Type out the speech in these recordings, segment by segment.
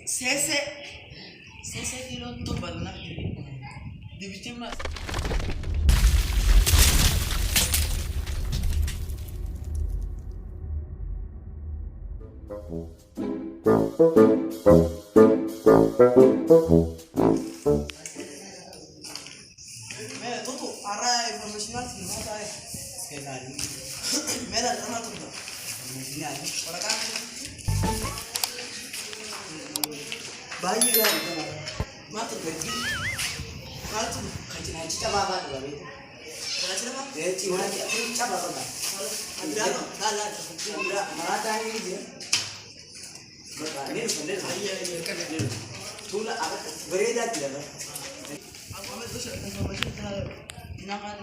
Sese di lotto balna di vicino. Tutu arah informasional sih mana ya? Sekali. Merah nama tuh. Ini aja. Orang kan bayi lah itu. Mata pergi. Kalau tuh kajian coba apa tuh itu? Kajian apa? Cuma aku coba apa? Adriano, lala, Adriano, marata ini dia. Ini sebenarnya iya kan ini. Tula apa berbeda tidak? Aku ambil tuh informasi tentang inakan.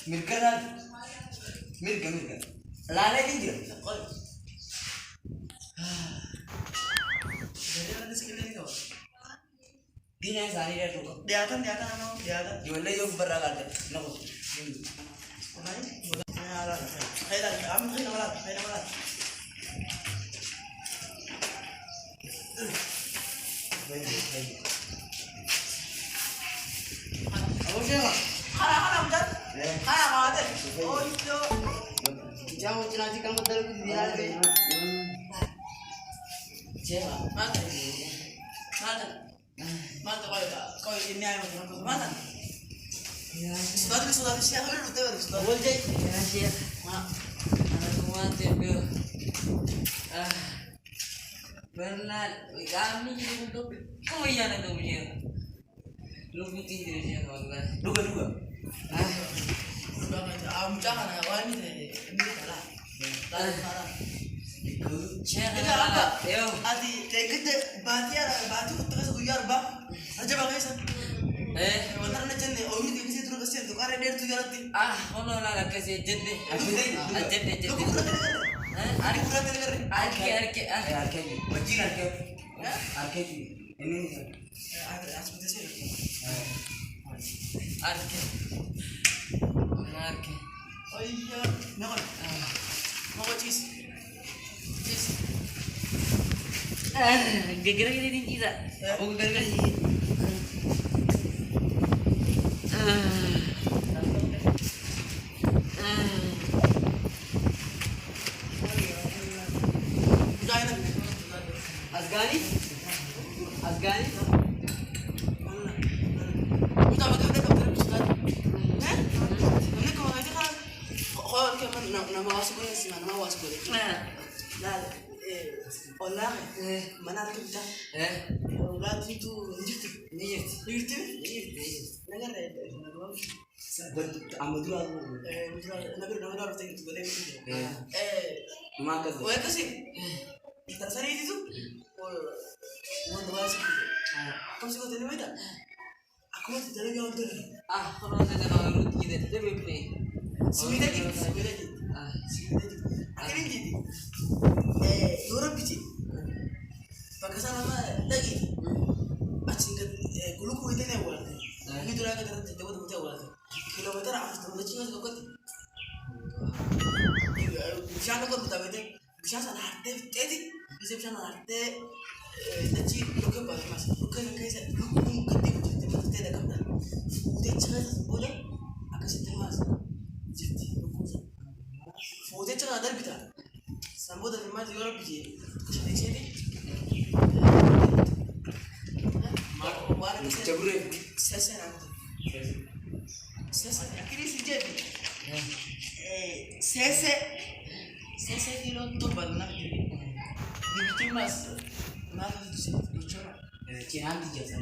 Mirga. Lala ini dia. Jadi ada sekali ini kau. Dia yang sani dia tuh. Dia akan jualnya yang beragam. Nak. Saya Aku siapa? Kalah betul. Kalah betul. Oh itu. Jangan cerita kamu terus di hari. Siapa? Mana kau ini ayam mana? Sudah siapa lu tuh? Sudah. Boleh. Ya siap. Aku mati ke. Benar. Kami jadi untuk. Oh iya nanti punya. Lu bikin diri dia kawan. Duga. Sudah macam jangan awal ini salah. Salah. Ini apa? Yo. Adi, kita batu terus uyar bang. Aja bang Aisan. Bentar na jenne. Oh ini kasi terus kasi tu karena dia tu jalan. Ono lah kasi jenne. Jenne. Ari kurang dengar. Arke. Wajib arke. Arke. Ini. Asbut sih. Arke. Oh iya. Nak. Mau cheese. Gara-gara ini tidak. Oh gara-gara ini. Asgani? Udah betul Ustaz. Ini kalau aja kan kalau kayak nama waskunya sih nama waskunya. Nah, olah mana kita? Olah itu nyirt. Dengar ya, bentuk ambil aku. Nama harus tinggi boleh itu. Makan. Oh itu sih. Kita sari itu. Mau doa sih. Kamu sih kau tahu tidak? Aku mau tidak lagi order. Kalau saya kalau lu tidak beli. Sembilan jadi. Akhirnya jadi. Dorang biji. Pakai sama lagi. Acing kan gulu itu nih awal. Ini tuh lagi terjadi awal. Kilometer harus terus cingos kok. Bisa kok betul betul. Bisa sana hati jadi. Bisa sana hati. Jadi lu ke bawah mas. Lu ke kayak lu ketemu tidak kamera. Udah cerita boleh. Aku sih mas. Jadi lu kusa. Foto cerita ada bitar. Sambo dari mas juga biji. Kesini sini. Jabure. Sese. Akhirnya sih jadi. Sese di lotto balna di bikin mas. Mana itu sih bocor. Cihan di jasa.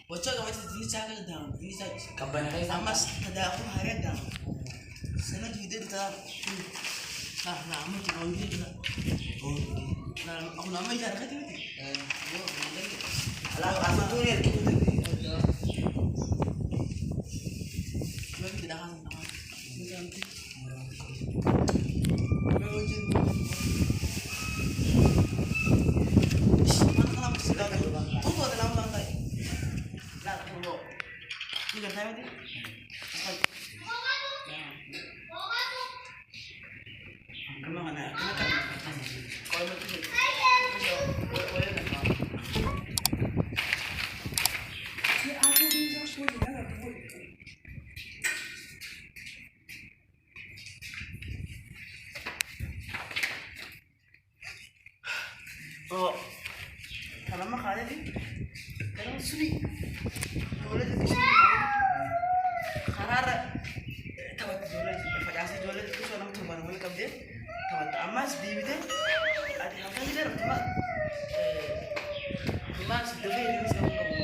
Bocor kamu itu di sana dah. Di sana. Kapan hari sama ada aku hari dah. Sana juga dah. Nah, nama kita ini juga. Oh, nah, aku nama jarak itu. Alah, tuh ya gitu. Lagi tidak kan. Nanti. Mana kalau sudah kan. Tunggu ada lama santai. mati. Kemana? Kalau mati. Oh, kalau mah kalian nih, kalau suri, boleh jadi suri. Karena tawat jualan, fajasi jualan itu soalnya cuma boleh kamu tawat amas di bidang, ada apa sih der? Cuma sebagai ini sih kamu,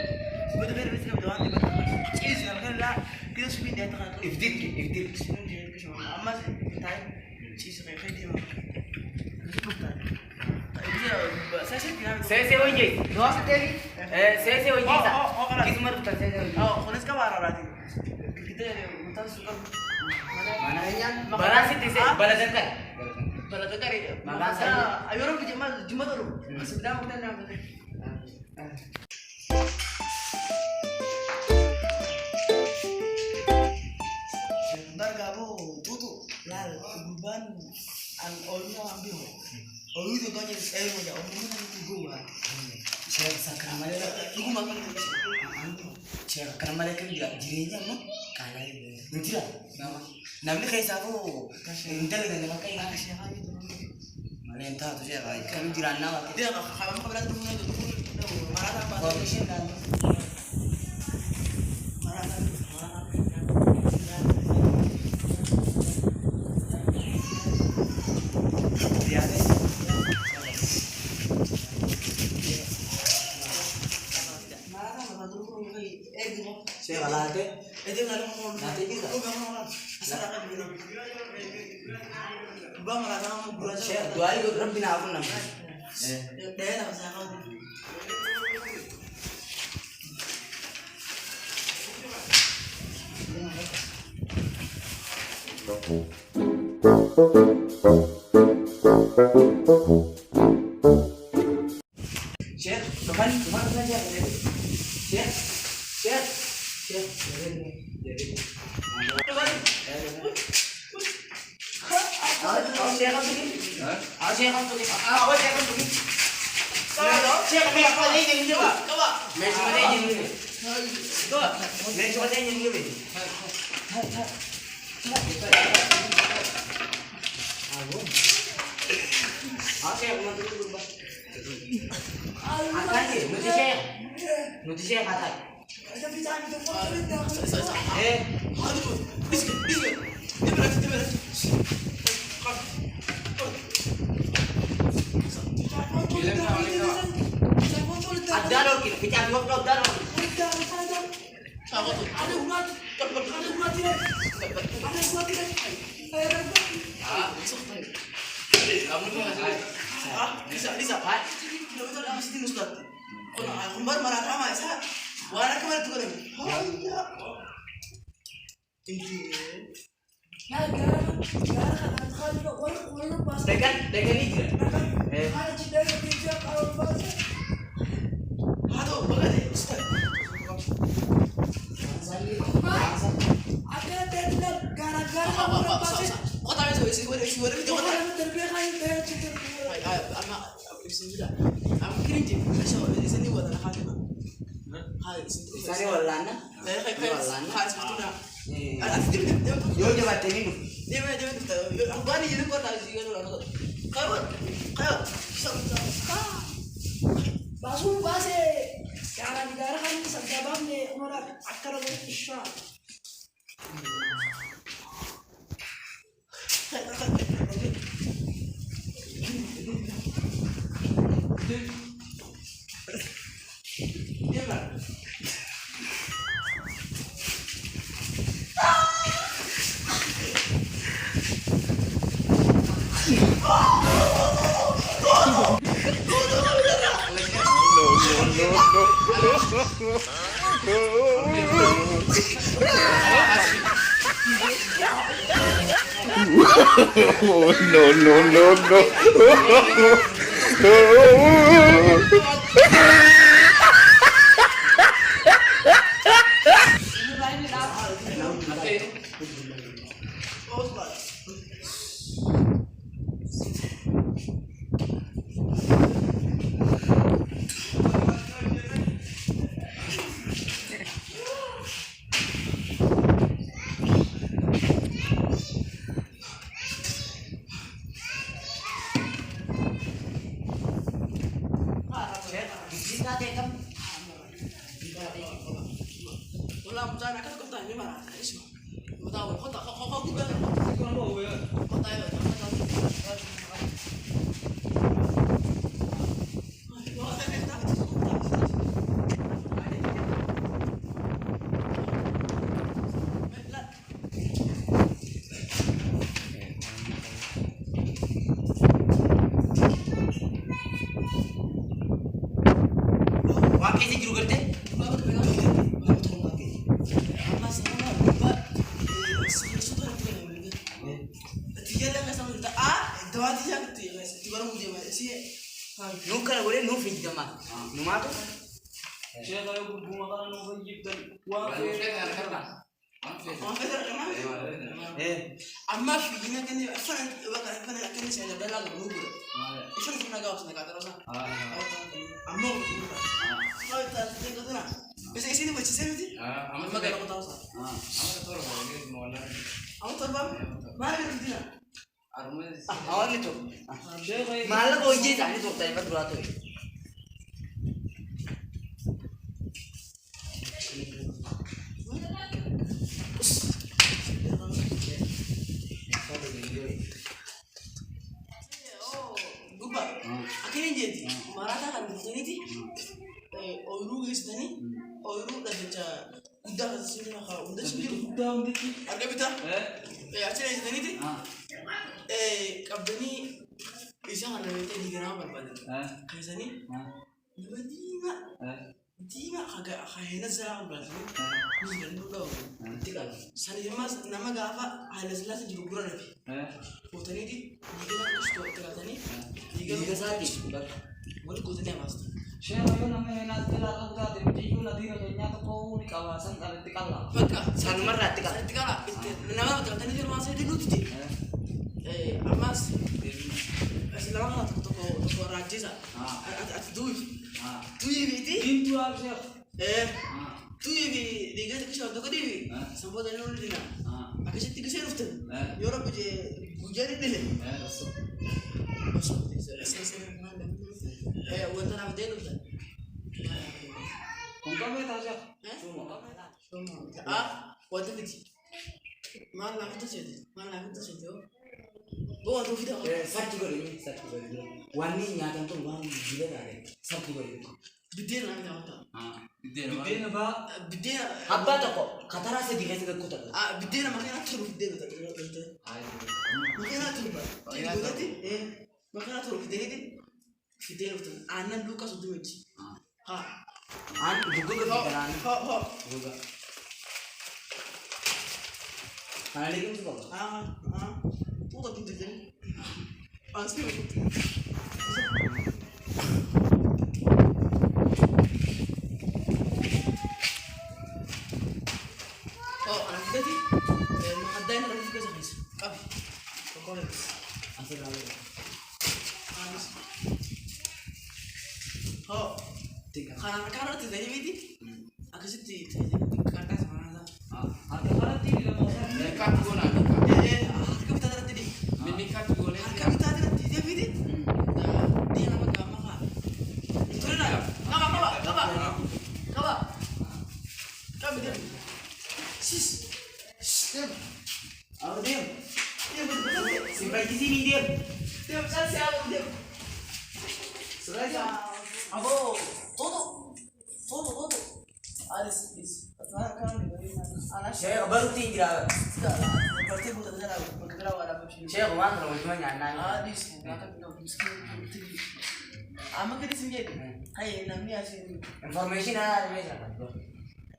sebagai ini sih kamu doang di bawah. Cheese kan lah, kita suri dia tak ada. Iftil, sini dia itu cuma amas, tay, cheese kayak dia mah. Saya wajib. Doa sekali. Saya wajib. Kita mari kita saya. Kalau sekarang berarti kita kita suka mana yang? Balas itu sih. Balasan kan? Balasan kan? Balasan. Ayo orang cuma dulu. Sedang kita nak. Sebentar kamu tutup lal beban an olnya ambil. Oh itu kan jadi saya mau jawab mana itu gua. Saya sakramale. Gua makan itu. Saya sakramale kan dia jirinya mah kalah itu. Nanti lah. Namanya kayak sapu. Intel kan nama kayak apa sih itu. Mana entah tuh saya kayak kan jirana lah. Dia kalau mau kebetulan dulu itu marah apa? Komisi kan. Marah. Dia saya kalah deh. Itu nggak mau Nanti juga. Lu nggak mau asal akan bilang. Gua merasa mau gua Saya doa itu Rabbi aku namanya. Dia tak bisa kau. Chef, kemarin saja. Chef. Notícia kata. Ada loh kita bicara dua blok dah. Ada umat tidak. Ada umat tidak. Kamu bisa. Pak. Kita udah mesti nuskat. Kalau kembar marah sama saya. Warna kemana tuh kan? Ya. Ini. Dengan ini. Aduh, bagaimana? Ustaz. Ada deadline gara-gara orang pasir. Kota itu isi gue itu kota. Orang terbiasa bayar cukup. Ama isi juga. Am kirim je. So sini buat anak hati mah. Hai, sini. Sari walana. Kayak hai sebetulnya. Yo coba tadi dulu. Dia tuh. Aku ani jadi kota sih kan orang. Kayak bisa. Basu base. Gara-gara kan sabjabam ne orang akar isya. Dia kan. No. Wala mo sana kan kung tayo marana isma. Matawa ko ta ko gud. Ko na mo ya. Matayo ta. Wakai sih juru kerja. Nunca boleh nu free jama. Nu matu. Saya kayo bunga ka na nung Egyptan. Wa Amma figina kan afan afan kan saya ada dalam grup. Ifan kena gawas nak kata rasa. Amma kalau tak tengok tu nak. Bisa sini macam saya ni. Amma kalau tahu sah. Amma tahu bang. Mana ni dia? Awal itu. Malah kau je tadi tu tadi pada dua tu. Akhirnya jadi marah kan begini ti, orang guys tadi, orang dah baca udah sini nak kau udah sini Udah udah. harga beta, akhirnya jadi tadi ti, kabini bisa kan ada beta di gerang berpada, kayak sini, Dima kagak kayaknya saya berarti, ini kan dulu, Tiga. sani mas nama gafa halas jelas juga kurang lebih. Foto ini di kita terus tuh tegal tadi, Tiga sati. boleh kau tanya mas. Saya kayo namanya nanti lah kita di video nanti kayaknya tuh di kawasan Kartika lah. Pagka, Saan marah tiga. saya tiga lah, nama betul tadi di rumah saya dulu tuh. Amas, selama toko rajis at tuh ini, Pintu aja. tuh ini, dia kan kisah toko dewi, sampai tadi nol dina, aku sih tiga saya ruften, Europe je gujarin deh. Masuk, saya mana? Wanita nak dia ruften. Kung kami tayo. Wanita ni, mana nak tu jadi, bawa tu video. Satu kali. Wani nyata tu wani gila dah. Satu kali. Bidir nak macam Bide na ba? bidir. Apa tu kok? Kata rasa dikasih ke kota. Bidir makanya nak turun bidir betul. Makanya nak turun bah. Makanya nak turun bidir betul. Anak luka sudah meji. Juga kepikiran. Juga. Mana lagi tu kok? Tu tak pintar jadi. Asli betul. Anak kita ti, makadain anak kita sa kis. Abi, pokoknya. Asal lalu. Anis. Tiga. Karena tu tadi miti. Aku sih ti kata sama ada. Ada kala TV na mo. Harga kita ada tadi. Harga kita ada tadi dia miti. Dia nama kamu kah? Turun lah. Kamu dia. Sis. Diam. Aku diam. Betul. Simpai di sini diam. Diam siapa diam. Sudah. Abo, todo. Alis, please. Anak Saya baru tinggal. Berarti bukan saya lah, bergerak ada apa sih? Saya kemana kalau cuma nyanyi. Alis, nggak tahu miskin. Ama kita sendiri. Hai, namanya sih. Informasi ada macam apa?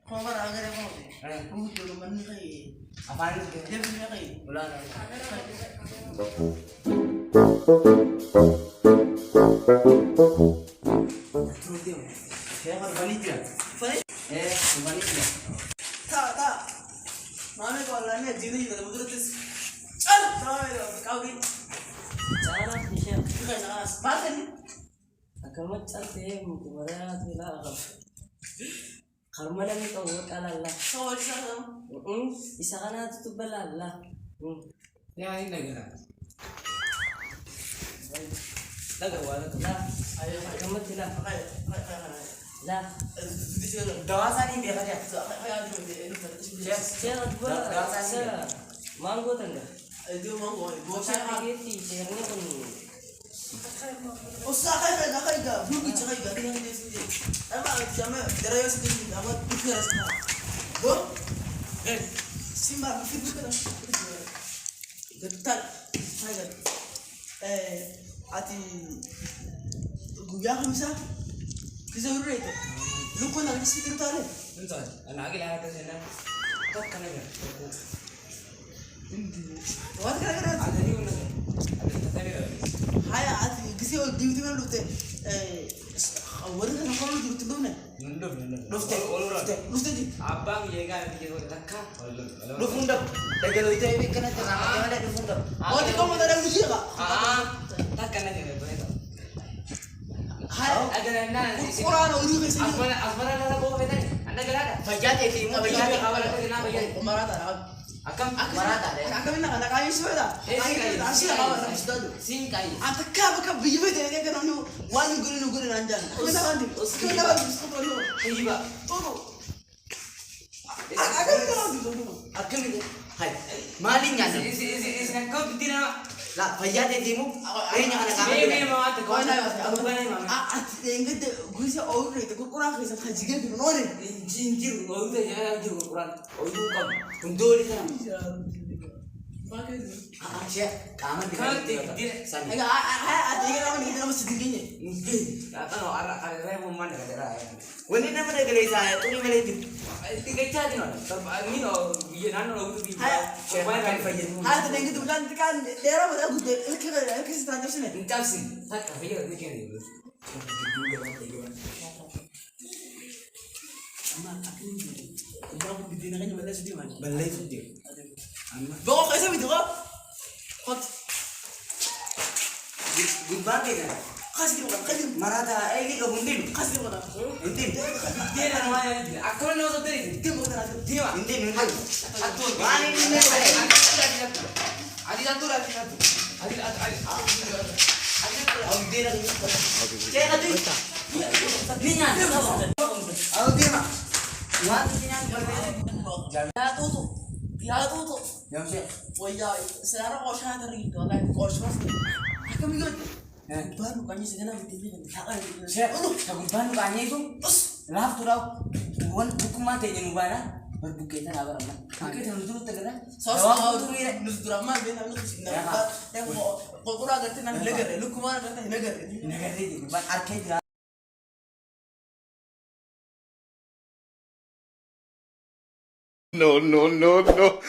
Kau kan agak apa sih? Dulu mana kai? Apa itu? Dia punya kai. Bulan. Saya akan balik dia. Balik? Balik dia. Tak. Mami kalau lainnya jadi juga betul terus. Mami kau ni. Cara siya. Bukan salah. Bahasa ni. Akamat ate mo kumara tila ka. Karma lang ito alala. Kau di sana. Isa ka na ito balala. Yang ini lagi lah. Nagawa na ito na. Ayo. Akamat sila. Okay. Lah, Di sini. Dawasa ni biar aja. Kayak ada ini chair gua sa mango tangga. Dia mau gua. Gua Bocah saya gitu, chairnya pun. Usah kayak enggak. Belum bicara enggak dengan dia sendiri. Emang sama dari yang sendiri sama pikir sama. Gua Simba pikir bukan. Getar. Saya ati gua hamsa. Bisa udah itu. Lu kok lagi pikir tadi? Bentar, anak lagi lah atas sana. Tak kan ya. What kira-kira? Ada ni mana? Ada tadi. Hai ati kisi di mana lu teh awalnya kan kalau lu tuh mana? Nunduk. Lu teh di Abang ye kan dia rakah. lu fundap. Dagal itu ini kena jangan ada di funduk. Oh di kamu ada lu juga kak? Tak kan ada ni boleh tak? Hai Ada nana. Quran udah bisa. Asmara ada bawa betul. Anda gelada. Bajat itu, bajat. Awal ada nama ya. Marata. Akam Marata deh. Akan nak kami sudah. Ayo asih apa nak sudah. Singkai. Anta kaba biyu deh ni kan anu wani guru nanjan. Kita nanti. Kita nanti sekolah. Iya. Tuh. Akan nanti tuh. Akan itu. Hai. Malingnya sih. Isi nak kau tidak. Lah, bajat itu mu. Ini yang anak kami. Ini mau ada kau nak. Aku bukan ini mama. Enggak deh, gue sih orang itu kurang kisah kajian di mana? Jinjir, kau itu jangan juga kurang. Kau itu kau untuk di sana. Siap. Kamu Kau tidak. Enggak, ada yang nama kita nama sedikitnya. Mungkin. Kata lo arah mau mana kata raya. Wani nama dah gelai saya, tu ni malai tu. Tiga jadi no. Tapi ni no, dia nana lo itu dia. Supaya kan fayir. Ada yang gitu kan daerah mana gue deh, kita standar sini. Entah sih. Tak fayir ni kan ni. Ama aku ini, udah di dina kan balai sedih mana? Balai tu dia. Bawa kaisa video kok? Hot. Gudbang ni kan. Kasih dia kasih. Marata, ini kau bundin. Kasih dia mana? Bundin. Dia namanya dia. Aku ni orang tu Dia mau nak dia. Bundin. Aku. Wani ni malai. Adi satu. Aku dia lagi. Cek tadi. Ni nya. Aku dia mah. Wani ni yang balai. Ya tuh. Yang siap. Oh iya, sekarang kau sana dari itu, kan kau sana. Aku mikir, baru kayaknya sekarang di TV kan, Siap. Aku ban kanya itu. Lah tu dah. Bukan mati je nubana. Berbuketan apa ramah. Oke, jangan dulu tegak. Soal tu ni, lu drama dia nak lu sini. Yang kau kurang agak tenang negara, lu kumana agak tenang negara. Negara ini, ban arcade. No, no, no, no.